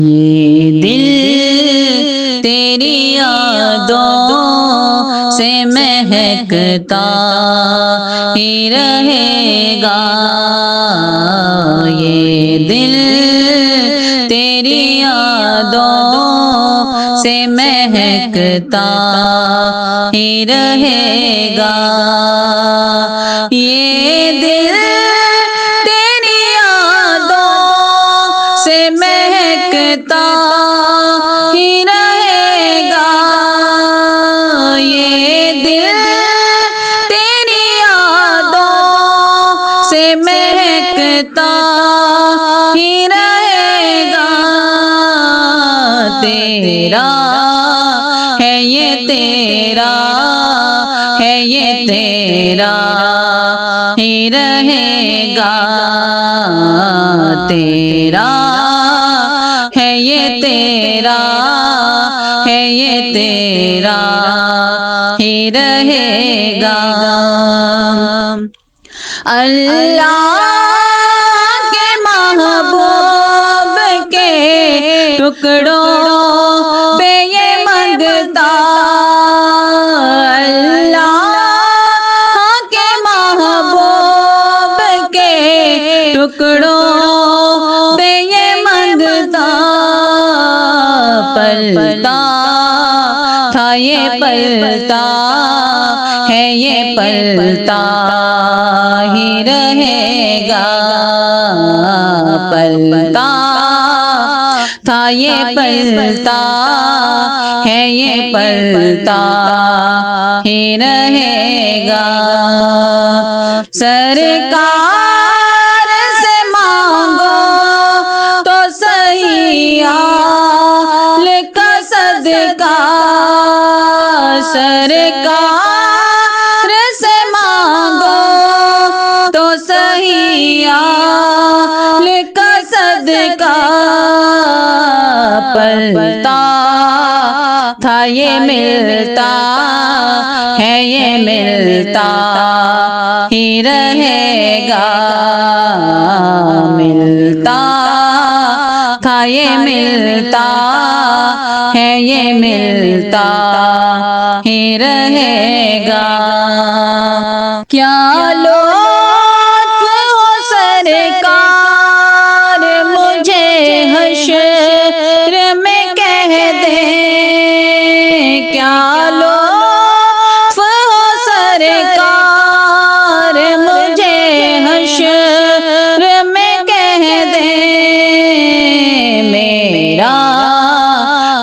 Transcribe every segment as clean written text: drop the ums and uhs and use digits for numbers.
یہ دل تیری یادوں سے مہکتا ہی رہے گا، یہ دل تیری یادوں سے مہکتا ہی رہے گا، یہ دل تیری یادوں سے مہکتا ہی رہے گا، یہ دل تیری یادوں سے مہکتا ہی رہے گا، تیرا ہے یہ تیرا ہے یہ تیرا ہی رہے گا، تیرا ہے یہ تیرا ہے یہ تیرا ہی رہے گا۔ اللہ کے محبوب کے ٹکڑوں پہ یہ منگتا، اللہ کے محبوب کے ٹکڑوں پہ یہ منگتا، پلتا تھا یہ پلتا ہے یہ پلتا ہی رہے گا، پلتا تھا یہ پلتا ہے یہ پلتا ہی رہے گا، سرکار سے مانگو تو صحیح آل کا صدقہ، سرکار سے مانگو تو صحیح آل کا صدقہ، پلتا تھا یہ ملتا ہے یہ ملتا ہی رہے گا، ملتا تھا یہ ملتا ہے یہ ملتا ہی رہے گا، کیا لطف ہو سرکار مجھے حشر میں کہہ دیں، کیا لطف ہو سرکار مجھے حشر میں کہہ دیں، میرا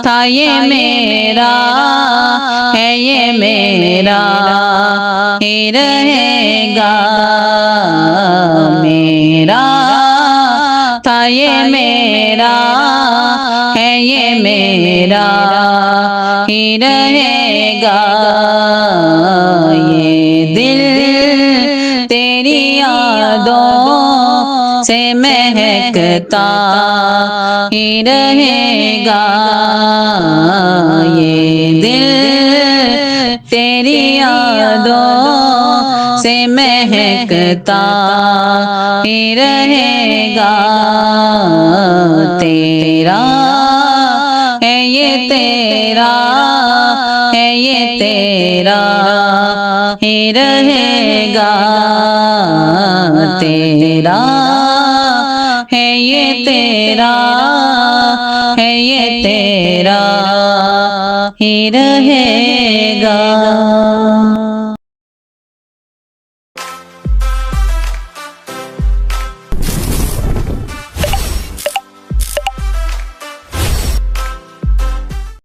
تھا یہ میرا ہے یہ میرا ہی رہے گا، میرا تھا یہ میرا ہے یہ میرا ہی رہے گا، یہ دل تیری یادوں سے مہکتا ہی رہے گا، یہ دل تیری یادوں سے مہکتا ہی رہے گا، تیرا ہے یہ تیرا ہے یہ تیرا ہی رہے گا، تیرا ہے یہ تیرا ہے یہ تیرا ہی رہے گا۔